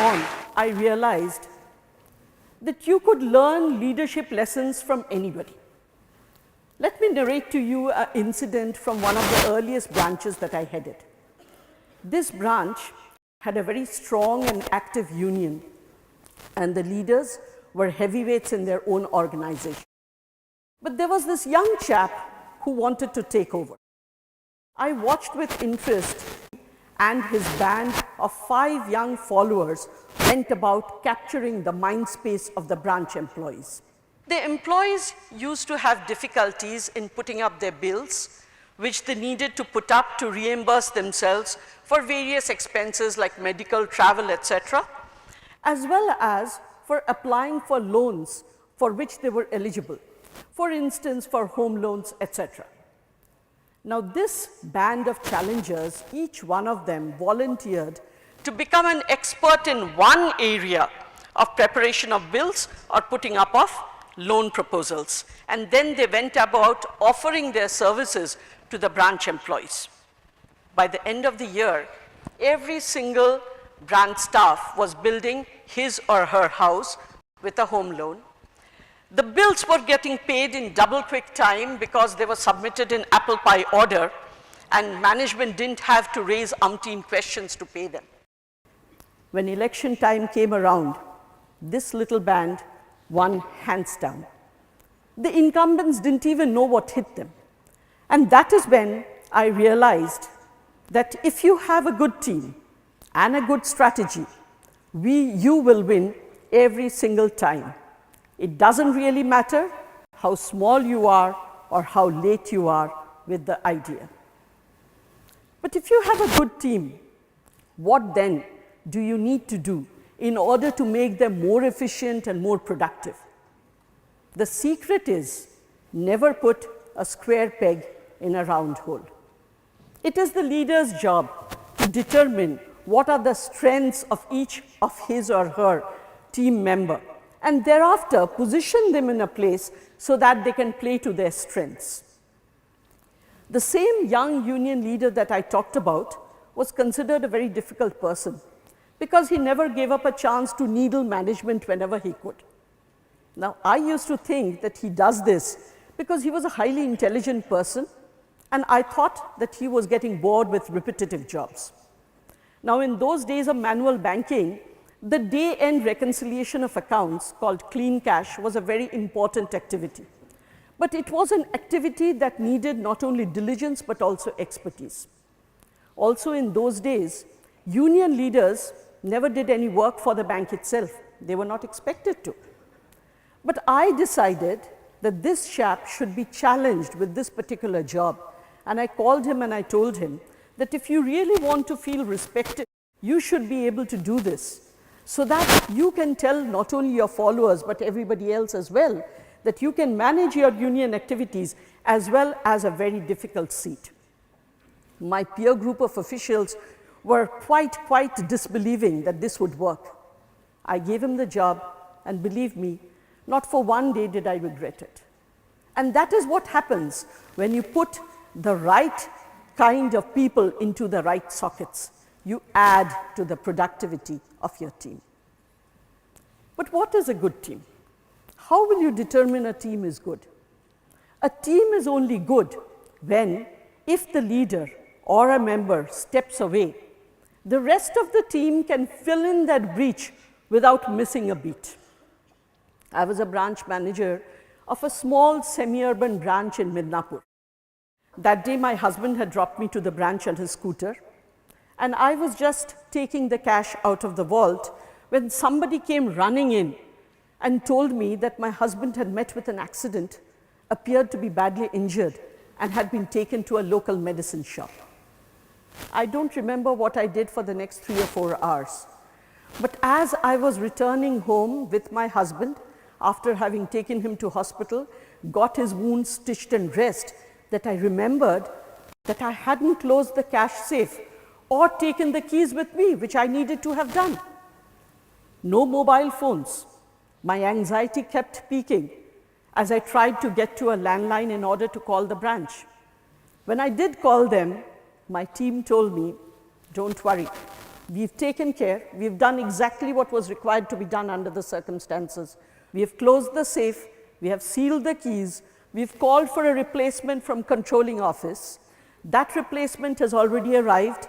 on, I realized that you could learn leadership lessons from anybody. Let me narrate to you an incident from one of the earliest branches that I headed. This branch had a very strong and active union, and the leaders were heavyweights in their own organization. But there was this young chap who wanted to take over. I watched with interest, and his band of 5 young followers went about capturing the mind space of the branch employees. The employees used to have difficulties in putting up their bills, which they needed to put up to reimburse themselves for various expenses like medical, travel, etc., as well as for applying for loans for which they were eligible, for instance, for home loans, etc. Now, this band of challengers, each one of them volunteered to become an expert in one area of preparation of bills or putting up of loan proposals. And then they went about offering their services to the branch employees. By the end of the year, every single branch staff was building his or her house with a home loan. The bills were getting paid in double quick time because they were submitted in apple pie order, and management didn't have to raise umpteen questions to pay them. When election time came around, this little band won hands down. The incumbents didn't even know what hit them. And that is when I realized that if you have a good team and a good strategy, you will win every single time. It doesn't really matter how small you are or how late you are with the idea. But if you have a good team, what then do you need to do in order to make them more efficient and more productive? The secret is never put a square peg in a round hole. It is the leader's job to determine what are the strengths of each of his or her team member, and thereafter position them in a place so that they can play to their strengths. The same young union leader that I talked about was considered a very difficult person because he never gave up a chance to needle management whenever he could. Now, I used to think that he does this because he was a highly intelligent person, and I thought that he was getting bored with repetitive jobs. Now, in those days of manual banking, the day-end reconciliation of accounts, called clean cash, was a very important activity. But it was an activity that needed not only diligence but also expertise. Also in those days, union leaders never did any work for the bank itself. They were not expected to. But I decided that this chap should be challenged with this particular job. And I called him and I told him that if you really want to feel respected, you should be able to do this, so that you can tell not only your followers but everybody else as well that you can manage your union activities as well as a very difficult seat. My peer group of officials were quite disbelieving that this would work. I gave him the job, and believe me, not for one day did I regret it. And that is what happens when you put the right kind of people into the right sockets. You add to the productivity of your team. But what is a good team? How will you determine a team is good? A team is only good when, if the leader or a member steps away, the rest of the team can fill in that breach without missing a beat. I was a branch manager of a small semi-urban branch in Midnapur. That day, my husband had dropped me to the branch on his scooter, and I was just taking the cash out of the vault when somebody came running in and told me that my husband had met with an accident, appeared to be badly injured, and had been taken to a local medicine shop. I don't remember what I did for the next 3 or 4 hours. But as I was returning home with my husband, after having taken him to hospital, got his wounds stitched and dressed, that I remembered that I hadn't closed the cash safe or taken the keys with me, which I needed to have done. No mobile phones. My anxiety kept peaking as I tried to get to a landline in order to call the branch. When I did call them, my team told me, "Don't worry, We've taken care. We've done exactly what was required to be done under the circumstances. We have closed the safe. We have sealed the keys. We've called for a replacement from controlling office. That replacement has already arrived,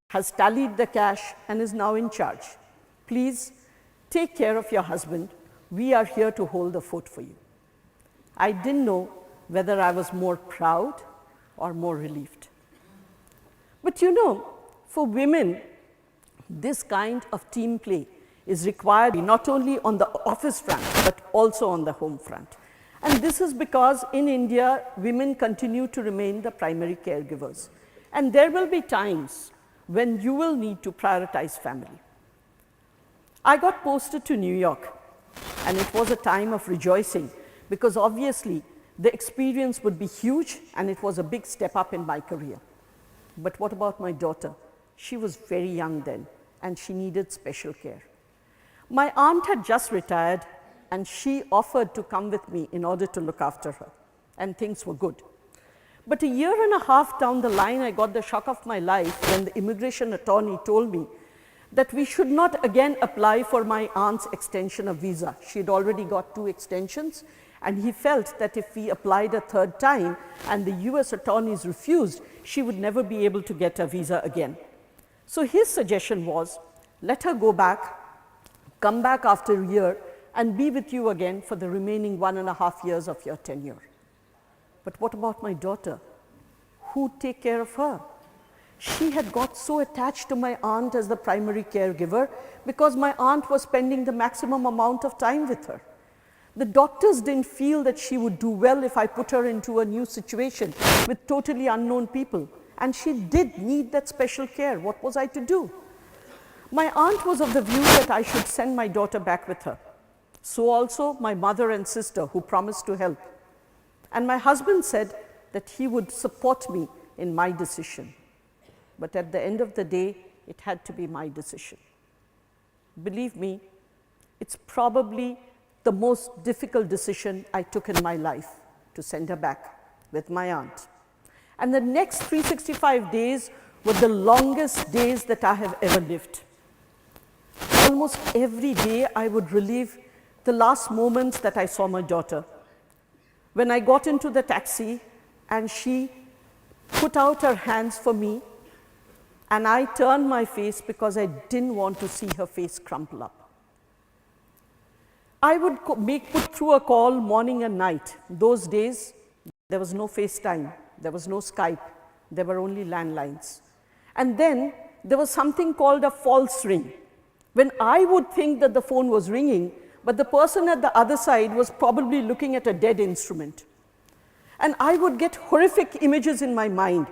has tallied the cash, and is now in charge. Please take care of your husband. We are here to hold the fort for you. I didn't know whether I was more proud or more relieved. But you know, for women, this kind of team play is required not only on the office front, but also on the home front. And this is because in India, women continue to remain the primary caregivers. And there will be times when you will need to prioritize family. I got posted to New York, and it was a time of rejoicing because obviously the experience would be huge and it was a big step up in my career. But what about my daughter? She was very young then and she needed special care. My aunt had just retired and she offered to come with me in order to look after her, and things were good. But a year and a half down the line, I got the shock of my life when the immigration attorney told me that we should not again apply for my aunt's extension of visa. She had already got 2 extensions, and he felt that if we applied a third time and the US attorneys refused, she would never be able to get a visa again. So his suggestion was, let her go back, come back after a year, and be with you again for the remaining 1.5 years of your tenure. But what about my daughter? Who'd take care of her? She had got so attached to my aunt as the primary caregiver because my aunt was spending the maximum amount of time with her. The doctors didn't feel that she would do well if I put her into a new situation with totally unknown people. And she did need that special care. What was I to do? My aunt was of the view that I should send my daughter back with her. So also my mother and sister, who promised to help. And my husband said that he would support me in my decision. But at the end of the day, it had to be my decision. Believe me, it's probably the most difficult decision I took in my life, to send her back with my aunt. And the next 365 days were the longest days that I have ever lived. Almost every day I would relive the last moments that I saw my daughter. When I got into the taxi and she put out her hands for me, and I turned my face because I didn't want to see her face crumple up. I would put through a call morning and night. Those days, there was no FaceTime, there was no Skype, there were only landlines. And then there was something called a false ring, when I would think that the phone was ringing, but the person at the other side was probably looking at a dead instrument. And I would get horrific images in my mind.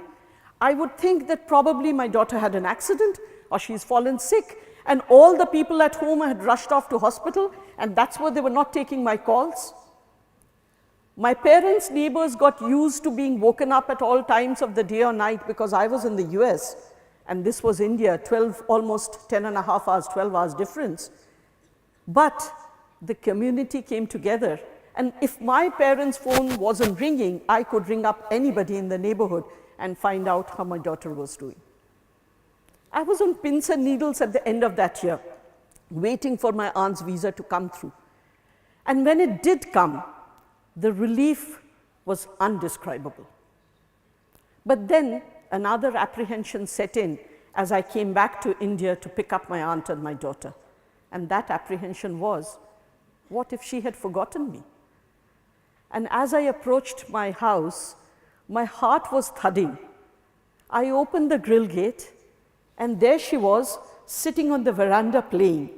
I would think that probably my daughter had an accident or she's fallen sick, and all the people at home had rushed off to hospital, and that's why they were not taking my calls. My parents' neighbors got used to being woken up at all times of the day or night because I was in the US, and this was India, almost 10.5 hours, 12 hours difference. But the community came together, and if my parents' phone wasn't ringing, I could ring up anybody in the neighborhood and find out how my daughter was doing. I was on pins and needles at the end of that year, waiting for my aunt's visa to come through. And when it did come, the relief was undescribable. But then another apprehension set in as I came back to India to pick up my aunt and my daughter. And that apprehension was, what if she had forgotten me? And as I approached my house, my heart was thudding. I opened the grill gate, and there she was, sitting on the veranda playing.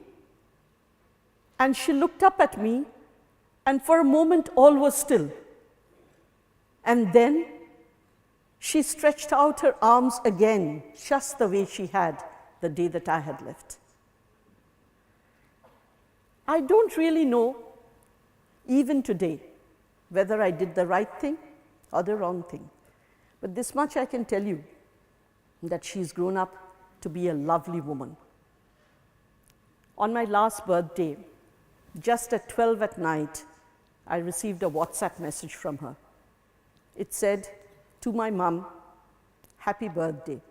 And she looked up at me, and for a moment all was still. And then she stretched out her arms again, just the way she had the day that I had left. I don't really know, even today, whether I did the right thing or the wrong thing. But this much I can tell you, that she's grown up to be a lovely woman. On my last birthday, just at 12 at night, I received a WhatsApp message from her. It said, "To my mom, happy birthday.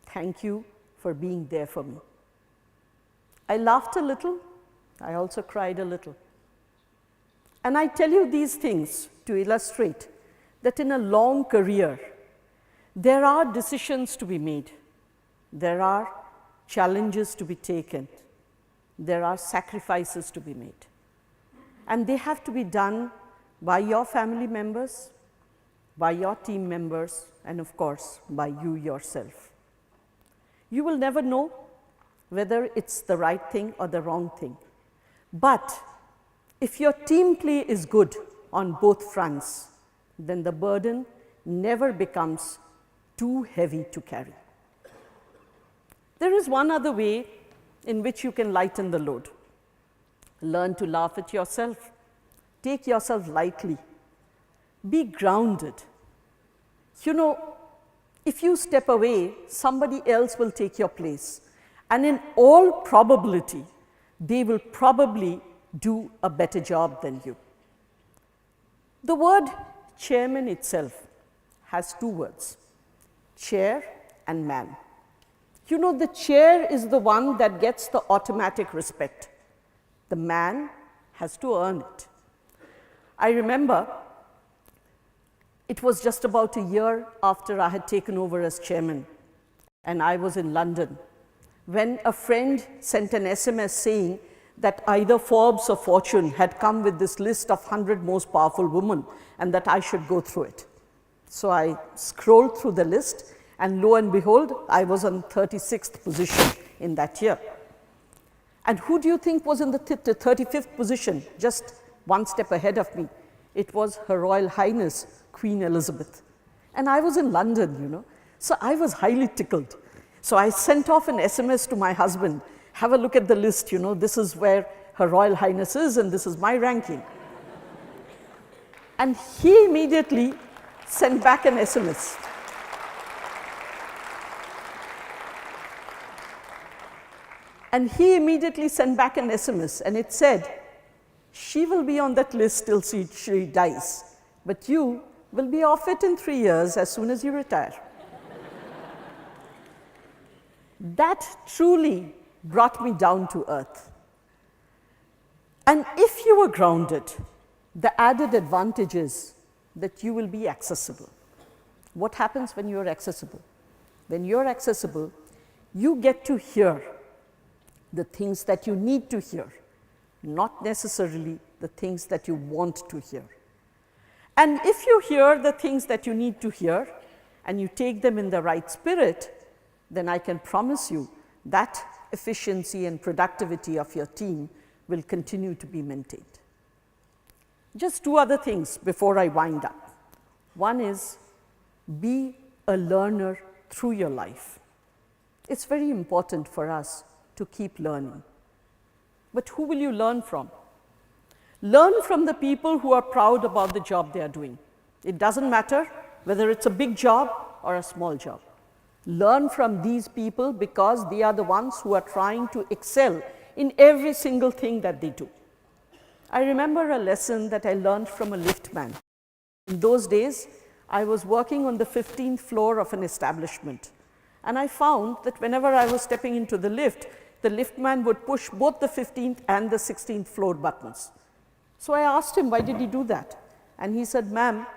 Thank you for being there for me." I laughed a little. I also cried a little. And I tell you these things to illustrate that in a long career, there are decisions to be made. There are challenges to be taken. There are sacrifices to be made. And they have to be done by your family members, by your team members, and of course, by you yourself. You will never know whether it's the right thing or the wrong thing. But if your team play is good on both fronts, then the burden never becomes too heavy to carry. There is one other way in which you can lighten the load. Learn to laugh at yourself. Take yourself lightly. Be grounded. You know, if you step away, somebody else will take your place. And in all probability, they will probably do a better job than you. The word chairman itself has two words, chair and man. You know, the chair is the one that gets the automatic respect. The man has to earn it. I remember it was just about a year after I had taken over as chairman, and I was in London, when a friend sent an SMS saying that either Forbes or Fortune had come with this list of 100 most powerful women and that I should go through it. So I scrolled through the list, and lo and behold, I was on 36th position in that year. And who do you think was in the 35th position, just one step ahead of me? It was Her Royal Highness, Queen Elizabeth. And I was in London, you know, so I was highly tickled. So I sent off an SMS to my husband, have a look at the list, you know, this is where Her Royal Highness is and this is my ranking. And he immediately sent back an SMS. And he immediately sent back an SMS, and it said, she will be on that list till she dies, but you will be off it in 3 years as soon as you retire. That truly brought me down to earth. And if you are grounded, the added advantage is that you will be accessible. What happens when you're accessible? When you're accessible, you get to hear the things that you need to hear, not necessarily the things that you want to hear. And if you hear the things that you need to hear and you take them in the right spirit, then I can promise you that efficiency and productivity of your team will continue to be maintained. Just two other things before I wind up. One is, be a learner through your life. It's very important for us to keep learning. But who will you learn from? Learn from the people who are proud about the job they are doing. It doesn't matter whether it's a big job or a small job. Learn from these people because they are the ones who are trying to excel in every single thing that they do. I remember a lesson that I learned from a liftman. In those days, I was working on the 15th floor of an establishment, and I found that whenever I was stepping into the liftman would push both the 15th and the 16th floor buttons. So I asked him, why did he do that? And he said, ma'am,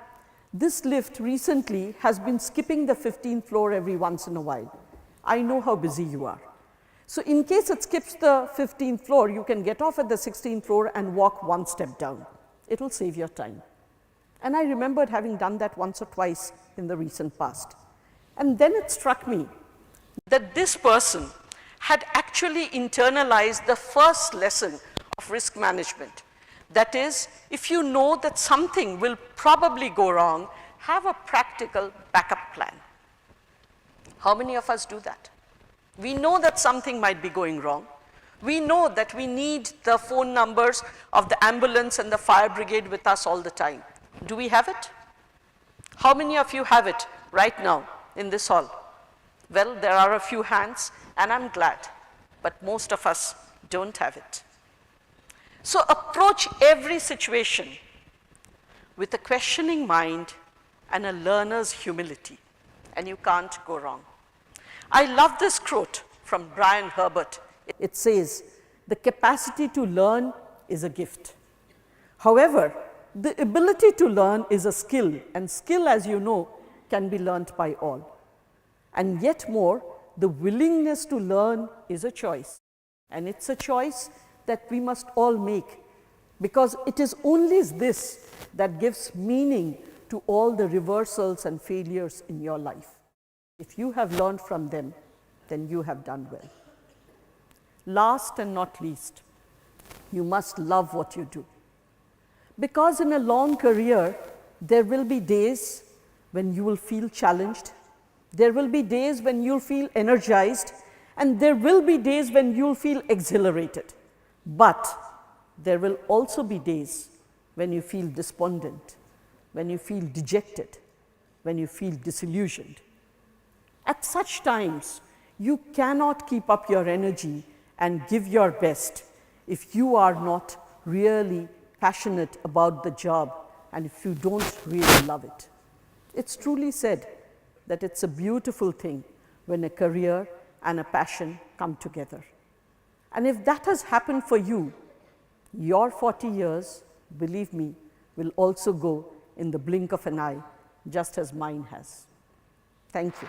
this lift recently has been skipping the 15th floor every once in a while. I know how busy you are. So in case it skips the 15th floor, you can get off at the 16th floor and walk one step down. It will save your time. And I remembered having done that once or twice in the recent past. And then it struck me that this person had actually internalized the first lesson of risk management. That is, if you know that something will probably go wrong, have a practical backup plan. How many of us do that? We know that something might be going wrong. We know that we need the phone numbers of the ambulance and the fire brigade with us all the time. Do we have it? How many of you have it right now in this hall? Well, there are a few hands, and I'm glad, but most of us don't have it. So approach every situation with a questioning mind and a learner's humility, and you can't go wrong. I love this quote from Brian Herbert. It says, The capacity to learn is a gift. However, the ability to learn is a skill, and skill, as you know, can be learnt by all. And yet more, the willingness to learn is a choice. And it's a choice that we must all make, because it is only this that gives meaning to all the reversals and failures in your life. If you have learned from them, then you have done well. Last and not least, you must love what you do. Because in a long career, there will be days when you will feel challenged, there will be days when you'll feel energized, and there will be days when you'll feel exhilarated. But there will also be days when you feel despondent, when you feel dejected, when you feel disillusioned. At such times, you cannot keep up your energy and give your best if you are not really passionate about the job and if you don't really love it. It's truly said that it's a beautiful thing when a career and a passion come together. And if that has happened for you, your 40 years, believe me, will also go in the blink of an eye, just as mine has. Thank you.